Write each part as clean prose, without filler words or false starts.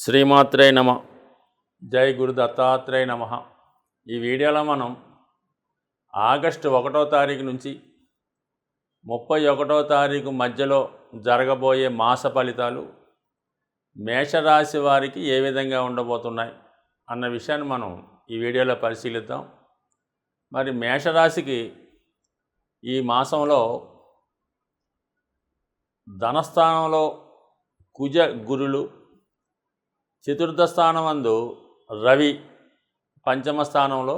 శ్రీమాత్రే నమ. జై గురు దత్తాత్రేయ నమ. ఈ వీడియోలో మనం ఆగస్టు 1వ తారీఖు నుంచి 31వ తారీఖు మధ్యలో జరగబోయే మాస ఫలితాలు మేషరాశి వారికి ఏ విధంగా ఉండబోతున్నాయి అన్న విషయాన్ని మనం ఈ వీడియోలో పరిశీలిద్దాం. మరి మేషరాశికి ఈ మాసంలో ధనస్థానంలో కుజ గురులు, చతుర్థ స్థానమందు రవి, పంచమ స్థానంలో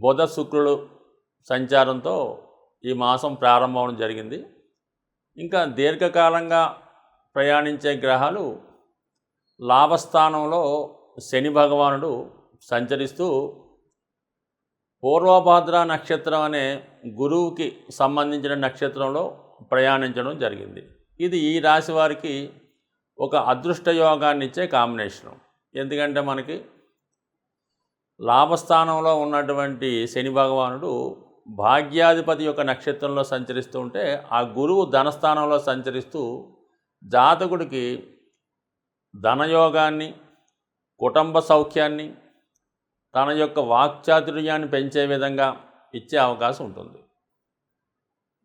బుధ శుక్రులు సంచారంతో ఈ మాసం ప్రారంభం జరిగింది. ఇంకా దీర్ఘకాలంగా ప్రయాణించే గ్రహాలు లాభస్థానంలో శని భగవానుడు సంచరిస్తూ పూర్వభాద్ర నక్షత్రం అనే గురువుకి సంబంధించిన నక్షత్రంలో ప్రయాణించడం జరిగింది. ఇది ఈ రాశి వారికి ఒక అదృష్ట యోగాన్ని ఇచ్చే కాంబినేషను. ఎందుకంటే మనకి లాభస్థానంలో ఉన్నటువంటి శని భగవానుడు భాగ్యాధిపతి యొక్క నక్షత్రంలో సంచరిస్తూ ఉంటే, ఆ గురువు ధనస్థానంలో సంచరిస్తూ జాతకుడికి ధనయోగాన్ని, కుటుంబ సౌఖ్యాన్ని, తన యొక్క వాక్చాతుర్యాన్ని పెంచే విధంగా ఇచ్చే అవకాశం ఉంటుంది.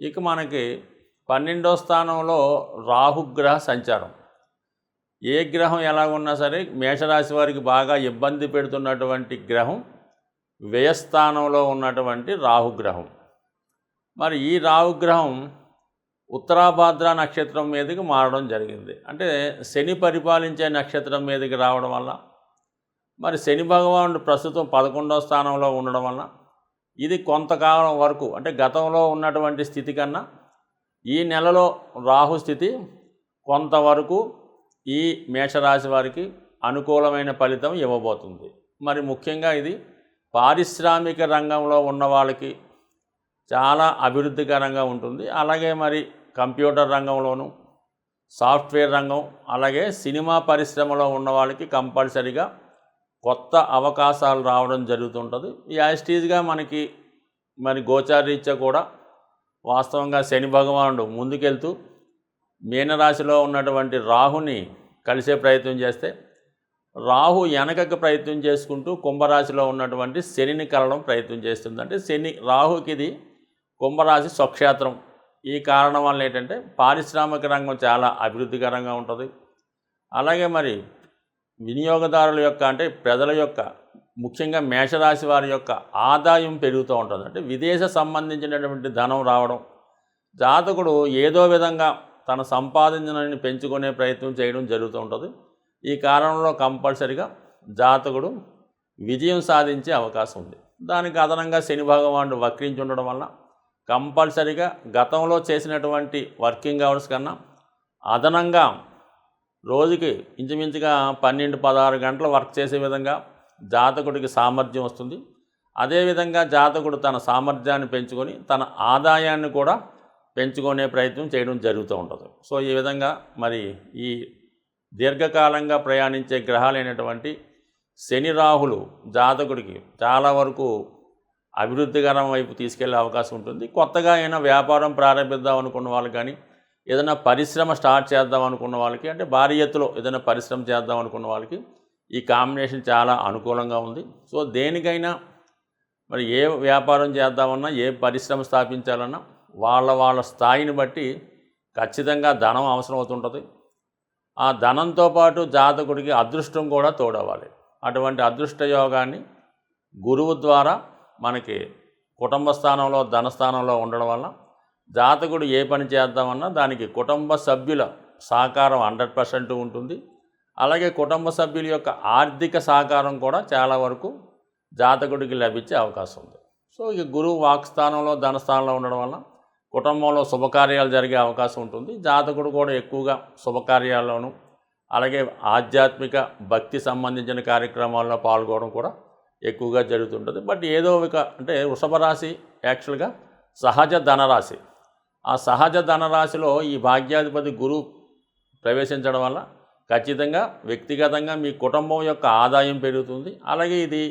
ఇక మనకి 12వ స్థానంలో రాహుగ్రహ సంచారం. ఏ గ్రహం ఎలా ఉన్నా సరే మేషరాశి వారికి బాగా ఇబ్బంది పెడుతున్నటువంటి గ్రహం వ్యయస్థానంలో ఉన్నటువంటి రాహుగ్రహం. మరి ఈ రాహుగ్రహం ఉత్తరాభాద్ర నక్షత్రం మీదకి మారడం జరిగింది. అంటే శని పరిపాలించే నక్షత్రం మీదకి రావడం వల్ల, మరి శని భగవానుడు ప్రస్తుతం 11వ స్థానంలో ఉండడం వల్ల ఇది కొంతకాలం వరకు, అంటే గతంలో ఉన్నటువంటి స్థితి కన్నా ఈ నెలలో రాహు స్థితి కొంతవరకు ఈ మేషరాశి వారికి అనుకూలమైన ఫలితం ఇవ్వబోతుంది. మరి ముఖ్యంగా ఇది పారిశ్రామిక రంగంలో ఉన్న వాళ్ళకి చాలా అభివృద్ధికరంగా ఉంటుంది. అలాగే మరి కంప్యూటర్ రంగంలోను, సాఫ్ట్వేర్ రంగం, అలాగే సినిమా పరిశ్రమలో ఉన్న వాళ్ళకి కంపల్సరీగా కొత్త అవకాశాలు రావడం జరుగుతుంటుంది. యాస్టీజ్గా మనకి మరి గోచారీత్యా కూడా వాస్తవంగా శని భగవానుడు ముందుకెళ్తూ మీనరాశిలో ఉన్నటువంటి రాహుని కలిసే ప్రయత్నం చేస్తే, రాహు వెనకకు ప్రయత్నం చేసుకుంటూ కుంభరాశిలో ఉన్నటువంటి శనిని కలవడం ప్రయత్నం చేస్తుంది. అంటే శని రాహుకి ఇది కుంభరాశి స్వక్షేత్రం. ఈ కారణం వల్ల ఏంటంటే పారిశ్రామిక రంగం చాలా అభివృద్ధికరంగా ఉంటుంది. అలాగే మరి వినియోగదారుల యొక్క, అంటే ప్రజల యొక్క, ముఖ్యంగా మేషరాశి వారి యొక్క ఆదాయం పెరుగుతూ ఉంటుంది. అంటే విదేశ సంబంధించినటువంటి ధనం రావడం, జాతకుడు ఏదో విధంగా తన సంపాదించడాన్ని పెంచుకునే ప్రయత్నం చేయడం జరుగుతూ ఉంటుంది. ఈ కారణంలో కంపల్సరిగా జాతకుడు విజయం సాధించే అవకాశం ఉంది. దానికి అదనంగా శని భగవానుడు వక్రించి ఉండడం వల్ల కంపల్సరిగా గతంలో చేసినటువంటి వర్కింగ్ అవర్స్ కన్నా అదనంగా రోజుకి ఇంచుమించుగా 12-16 గంటలు వర్క్ చేసే విధంగా జాతకుడికి సామర్థ్యం వస్తుంది. అదేవిధంగా జాతకుడు తన సామర్థ్యాన్ని పెంచుకొని తన ఆదాయాన్ని కూడా పెంచుకునే ప్రయత్నం చేయడం జరుగుతూ ఉంటుంది. సో ఈ విధంగా మరి ఈ దీర్ఘకాలంగా ప్రయాణించే గ్రహాలైనటువంటి శని రాహులు జాతకుడికి చాలా వరకు అభివృద్ధికరం వైపు తీసుకెళ్లే అవకాశం ఉంటుంది. కొత్తగా అయినా వ్యాపారం ప్రారంభిద్దాం అనుకున్న వాళ్ళకి కానీ, ఏదైనా పరిశ్రమ స్టార్ట్ చేద్దాం అనుకున్న వాళ్ళకి, అంటే భారీ ఎత్తులో ఏదైనా పరిశ్రమ చేద్దాం అనుకున్న వాళ్ళకి ఈ కాంబినేషన్ చాలా అనుకూలంగా ఉంది. సో దేనికైనా మరి ఏ వ్యాపారం చేద్దామన్నా, ఏ పరిశ్రమ స్థాపించాలన్నా వాళ్ళ స్థాయిని బట్టి ఖచ్చితంగా ధనం అవసరం అవుతుంటుంది. ఆ ధనంతో పాటు జాతకుడికి అదృష్టం కూడా తోడవాలి. అటువంటి అదృష్ట యోగాన్ని గురువు ద్వారా మనకి కుటుంబ స్థానంలో, ధనస్థానంలో ఉండడం వల్ల జాతకుడు ఏ పని చేద్దామన్నా దానికి కుటుంబ సభ్యుల సహకారం 100% ఉంటుంది. అలాగే కుటుంబ సభ్యుల యొక్క ఆర్థిక సహకారం కూడా చాలా వరకు జాతకుడికి లభించే అవకాశం ఉంది. సో ఇక గురువు వాక్స్థానంలో, ధనస్థానంలో ఉండడం వల్ల కుటుంబంలో శుభకార్యాలు జరిగే అవకాశం ఉంటుంది. జాతకుడు కూడా ఎక్కువగా శుభకార్యాల్లోనూ, అలాగే ఆధ్యాత్మిక భక్తి సంబంధించిన కార్యక్రమాల్లో పాల్గొనడం కూడా ఎక్కువగా జరుగుతుంటుంది. బట్ ఏదో అంటే వృషభ రాశి యాక్చువల్గా సహజ ధనరాశి. ఆ సహజ ధనరాశిలో ఈ భాగ్యాధిపతి గురువు ప్రవేశించడం వల్ల ఖచ్చితంగా వ్యక్తిగతంగా మీ కుటుంబం యొక్క ఆదాయం పెరుగుతుంది. అలాగే ఇది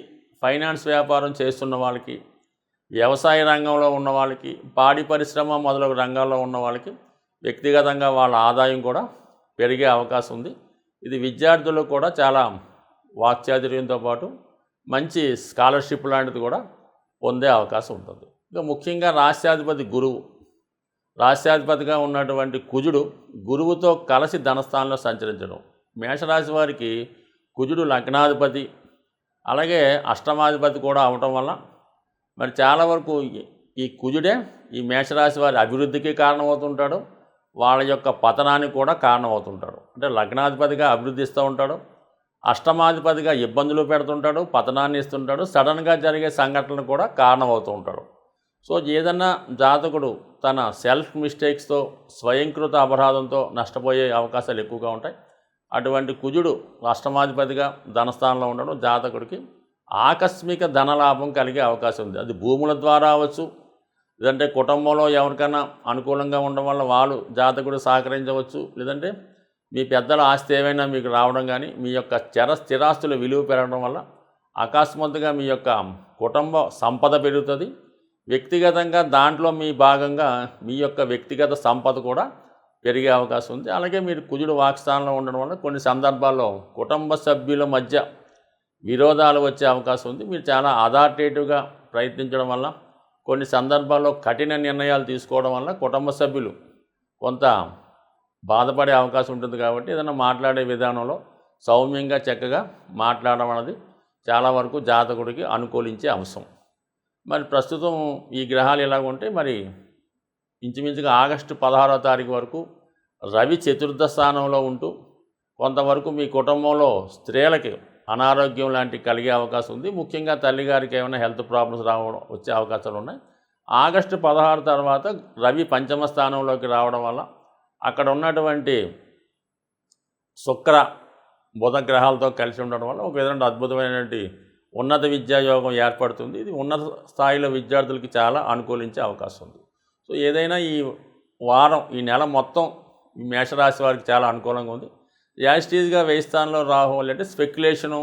ఫైనాన్స్ వ్యాపారం చేస్తున్న వాళ్ళకి, వ్యవసాయ రంగంలో ఉన్న వాళ్ళకి, పాడి పరిశ్రమ మొదలగు రంగాల్లో ఉన్న వాళ్ళకి వ్యక్తిగతంగా వాళ్ళ ఆదాయం కూడా పెరిగే అవకాశం ఉంది. ఇది విద్యార్థులకు కూడా చాలా వాక్చాతుర్యంతో పాటు మంచి స్కాలర్షిప్ లాంటిది కూడా పొందే అవకాశం ఉంటుంది. ఇంకా ముఖ్యంగా రాష్ట్రాధిపతి గురువు, రాష్ట్రాధిపతిగా ఉన్నటువంటి కుజుడు గురువుతో కలిసి ధనస్థానంలో సంచరించడం. మేషరాశి వారికి కుజుడు లగ్నాధిపతి, అలాగే అష్టమాధిపతి కూడా అవటం వల్ల మరి చాలా వరకు ఈ కుజుడే ఈ మేషరాశి వారి అభివృద్ధికి కారణమవుతుంటాడు, వాళ్ళ యొక్క పతనానికి కూడా కారణమవుతుంటాడు. అంటే లగ్నాధిపతిగా అభివృద్ధి ఇస్తూ ఉంటాడు, అష్టమాధిపతిగా ఇబ్బందులు పెడుతుంటాడు, పతనాన్ని ఇస్తుంటాడు, సడన్గా జరిగే సంఘటనలు కూడా కారణమవుతూ ఉంటాడు. సో ఏదన్నా జాతకుడు తన సెల్ఫ్ మిస్టేక్స్తో స్వయంకృత అపరాధంతో నష్టపోయే అవకాశాలు ఎక్కువగా ఉంటాయి. అటువంటి కుజుడు అష్టమాధిపతిగా ధనస్థానంలో ఉండడం జాతకుడికి ఆకస్మిక ధనలాభం కలిగే అవకాశం ఉంది. అది భూముల ద్వారా అవ్వచ్చు, లేదంటే కుటుంబంలో ఎవరికైనా అనుకూలంగా ఉండడం వల్ల వాళ్ళు జాతకుడు సహకరించవచ్చు, లేదంటే మీ పెద్దల ఆస్తి ఏమైనా మీకు రావడం కానీ, మీ యొక్క స్థిరాస్తుల విలువ పెరగడం వల్ల అకస్మాత్తుగా మీ యొక్క కుటుంబ సంపద పెరుగుతుంది. వ్యక్తిగతంగా దాంట్లో మీ భాగంగా మీ యొక్క వ్యక్తిగత సంపద కూడా పెరిగే అవకాశం ఉంది. అలాగే మీరు కుజుడు వాక్స్థానంలో ఉండడం వల్ల కొన్ని సందర్భాల్లో కుటుంబ సభ్యుల మధ్య విరోధాలు వచ్చే అవకాశం ఉంది. మీరు చాలా అథారిటేటివ్గా ప్రయత్నించడం వల్ల, కొన్ని సందర్భాల్లో కఠిన నిర్ణయాలు తీసుకోవడం వల్ల కుటుంబ సభ్యులు కొంత బాధపడే అవకాశం ఉంటుంది. కాబట్టి ఏదైనా మాట్లాడే విధానంలో సౌమ్యంగా చక్కగా మాట్లాడడం అనేది చాలా వరకు జాతకుడికి అనుకూలించే అంశం. మరి ప్రస్తుతం ఈ గ్రహాలు ఎలాగుంటే మరి ఇంచుమించుగా ఆగస్టు 16వ తారీఖు వరకు రవి చతుర్థ స్థానంలో ఉంటూ కొంతవరకు మీ కుటుంబంలో స్త్రీలకి అనారోగ్యం లాంటివి కలిగే అవకాశం ఉంది. ముఖ్యంగా తల్లిగారికి ఏమైనా హెల్త్ ప్రాబ్లమ్స్ వచ్చే అవకాశాలు ఉన్నాయి. ఆగస్టు 16 తర్వాత రవి పంచమ స్థానంలోకి రావడం వల్ల అక్కడ ఉన్నటువంటి శుక్ర బుధ గ్రహాలతో కలిసి ఉండడం వల్ల ఒక విధంగా అద్భుతమైనటువంటి ఉన్నత విద్యాయోగం ఏర్పడుతుంది. ఇది ఉన్నత స్థాయిలో విద్యార్థులకి చాలా అనుకూలించే అవకాశం ఉంది. సో ఏదైనా ఈ వారం, ఈ నెల మొత్తం ఈ మేషరాశి వారికి చాలా అనుకూలంగా ఉంది. యాస్టీజ్గా 1000 స్థానంలో రాహు అంటే స్పెక్యులేషను,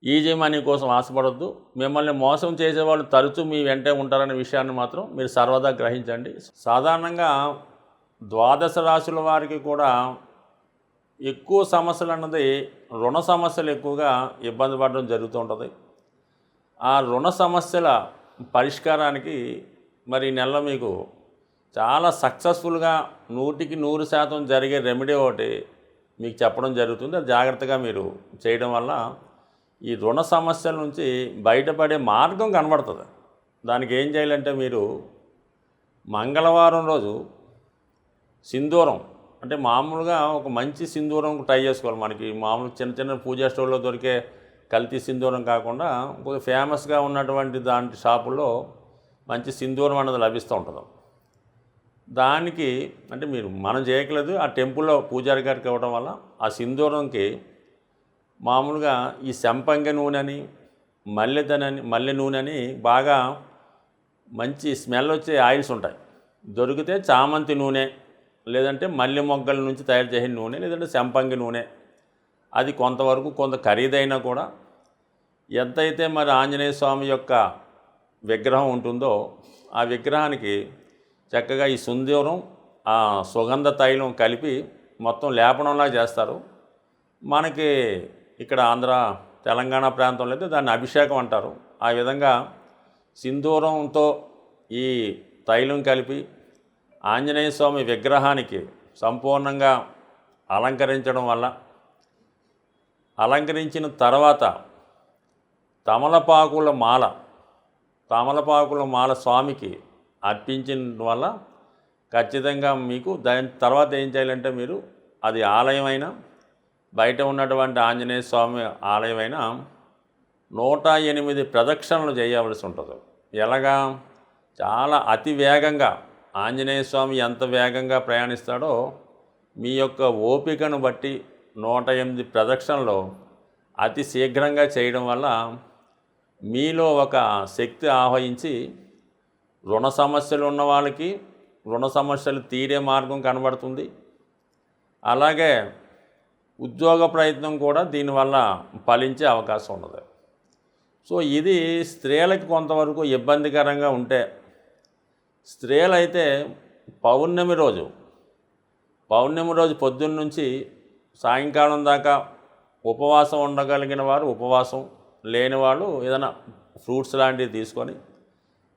ఈజీ మనీ కోసం ఆశపడొద్దు. మిమ్మల్ని మోసం చేసేవాళ్ళు తరచూ మీ వెంటే ఉంటారనే విషయాన్ని మాత్రం మీరు సర్వదా గ్రహించండి. సాధారణంగా ద్వాదశ రాశుల వారికి కూడా ఎక్కువ సమస్యలు అన్నది రుణ సమస్యలు ఎక్కువగా ఇబ్బంది పడడం జరుగుతూ ఉంటుంది. ఆ రుణ సమస్యల పరిష్కారానికి మరి ఈ నెలలో మీకు చాలా సక్సెస్ఫుల్గా 100% జరిగే రెమెడీ ఒకటి మీకు చెప్పడం జరుగుతుంది. అది జాగ్రత్తగా మీరు చేయడం వల్ల ఈ రుణ సమస్యల నుంచి బయటపడే మార్గం కనబడుతుంది. దానికి ఏం చేయాలంటే మీరు మంగళవారం రోజు సింధూరం, అంటే మామూలుగా ఒక మంచి సింధూరం ట్రై చేసుకోవాలి. మనకి మామూలు చిన్న చిన్న పూజా స్టోర్లో దొరికే కల్తీ సింధూరం కాకుండా కొంచెం ఫేమస్గా ఉన్నటువంటి దాంట్లో షాపుల్లో మంచి సింధూరం అనేది లభిస్తూ ఉంటుంది. దానికి అంటే మీరు మనం చేయట్లేదు, ఆ టెంపుల్లో పూజారి గారికి ఇవ్వడం వల్ల ఆ సింధూరంకి మామూలుగా ఈ సంపంగి నూనె అని, మల్లె నూనె అని బాగా మంచి స్మెల్ వచ్చే ఆయిల్స్ ఉంటాయి. దొరికితే చామంతి నూనె, లేదంటే మల్లె మొగ్గల నుంచి తయారు చేసిన నూనె, లేదంటే సంపంగి నూనె. అది కొంతవరకు కొంత ఖరీదైనా కూడా ఎంతైతే మరి ఆంజనేయ స్వామి యొక్క విగ్రహం ఉంటుందో ఆ విగ్రహానికి చక్కగా ఈ సింధూరం, ఆ సుగంధ తైలం కలిపి మొత్తం లేపనంలా చేస్తారు. మనకి ఇక్కడ ఆంధ్ర తెలంగాణ ప్రాంతంలో అయితే దాన్ని అభిషేకం అంటారు. ఆ విధంగా సింధూరంతో ఈ తైలం కలిపి ఆంజనేయ స్వామి విగ్రహానికి సంపూర్ణంగా అలంకరించడం వల్ల, అలంకరించిన తర్వాత తమలపాకుల మాల స్వామికి అర్పించిన వల్ల ఖచ్చితంగా మీకు దాని తర్వాత ఏం చేయాలంటే మీరు అది ఆలయమైనా, బయట ఉన్నటువంటి ఆంజనేయ స్వామి ఆలయమైనా 108 ప్రదక్షిణలు చేయవలసి ఉంటుంది. ఎలాగా? చాలా అతి వేగంగా ఆంజనేయ స్వామి ఎంత వేగంగా ప్రయాణిస్తాడో మీ యొక్క ఓపికను బట్టి 108 ప్రదక్షిణలు అతి శీఘ్రంగా చేయడం వల్ల మీలో ఒక శక్తి ఆవహించి రుణ సమస్యలు ఉన్న వాళ్ళకి రుణ సమస్యలు తీరే మార్గం కనబడుతుంది. అలాగే ఉద్యోగ ప్రయత్నం కూడా దీనివల్ల ఫలించే అవకాశం ఉన్నది. సో ఇది స్త్రీలకు కొంతవరకు ఇబ్బందికరంగా ఉంటే, స్త్రీలైతే పౌర్ణమి రోజు పొద్దున్న నుంచి సాయంకాలం దాకా ఉపవాసం ఉండగలిగిన వారు ఉపవాసం, లేని వాళ్ళు ఏదైనా ఫ్రూట్స్ లాంటివి తీసుకొని,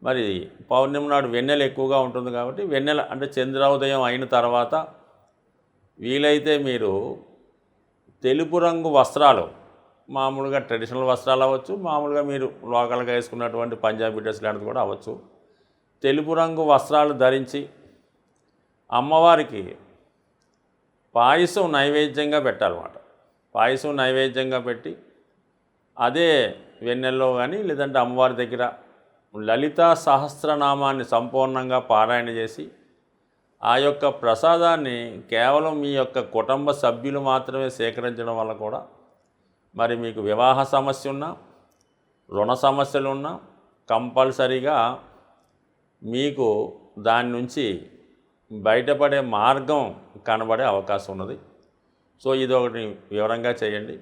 మరి పౌర్ణమి నాడు వెన్నెల ఎక్కువగా ఉంటుంది కాబట్టి వెన్నెల అంటే చంద్రోదయం అయిన తర్వాత వీలైతే మీరు తెలుపు రంగు వస్త్రాలు, మామూలుగా ట్రెడిషనల్ వస్త్రాలు అవ్వచ్చు, మామూలుగా మీరు లోకల్గా వేసుకున్నటువంటి పంజాబీ డ్రెస్ లాంటిది కూడా అవ్వచ్చు, తెలుపు రంగు వస్త్రాలు ధరించి అమ్మవారికి పాయసం నైవేద్యంగా పెట్టాలన్నమాట. పాయసం నైవేద్యంగా పెట్టి అదే వెన్నెల్లో కానీ లేదంటే అమ్మవారి దగ్గర లలితా సహస్రనామాన్ని సంపూర్ణంగా పారాయణ చేసి ఆ యొక్క ప్రసాదాన్ని కేవలం మీ యొక్క కుటుంబ సభ్యులు మాత్రమే సేకరించడం వల్ల కూడా మరి మీకు వివాహ సమస్య ఉన్నా, రుణ సమస్యలు ఉన్నా కంపల్సరీగా మీకు దాని నుంచి బయటపడే మార్గం కనబడే అవకాశం ఉన్నది. సో ఇది ఒకటి వివరంగా చేయండి.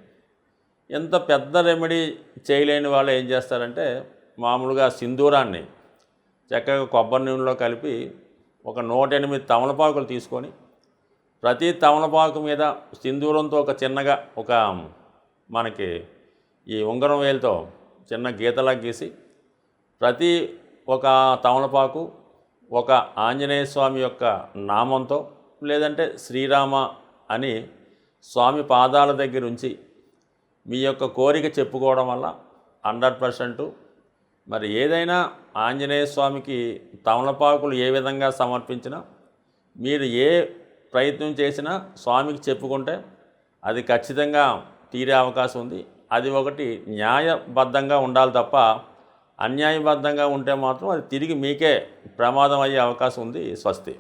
ఎంత పెద్ద రెమెడీ చేయలేని వాళ్ళు ఏం చేస్తారంటే మామూలుగా సింధూరాన్ని చక్కగా కొబ్బరి నూనెలో కలిపి ఒక 108 తమలపాకులు తీసుకొని ప్రతి తమలపాకు మీద సింధూరంతో ఒక చిన్నగా ఒక మనకి ఈ ఉంగరం వేలుతో చిన్న గీతలా గీసి ప్రతి ఒక తమలపాకు ఒక ఆంజనేయ స్వామి యొక్క నామంతో లేదంటే శ్రీరామ అని స్వామి పాదాల దగ్గర ఉంచి మీ యొక్క కోరిక చెప్పుకోవడం వల్ల 100% మరి ఏదైనా ఆంజనేయ స్వామికి తమలపాకులు ఏ విధంగా సమర్పించినా మీరు ఏ ప్రయత్నం చేసినా స్వామికి చెప్పుకుంటే అది ఖచ్చితంగా తీరే అవకాశం ఉంది. అది ఒకటి న్యాయబద్ధంగా ఉండాలి తప్ప అన్యాయబద్ధంగా ఉంటే మాత్రం అది తిరిగి మీకే ప్రమాదం అయ్యే అవకాశం ఉంది. స్వస్తి.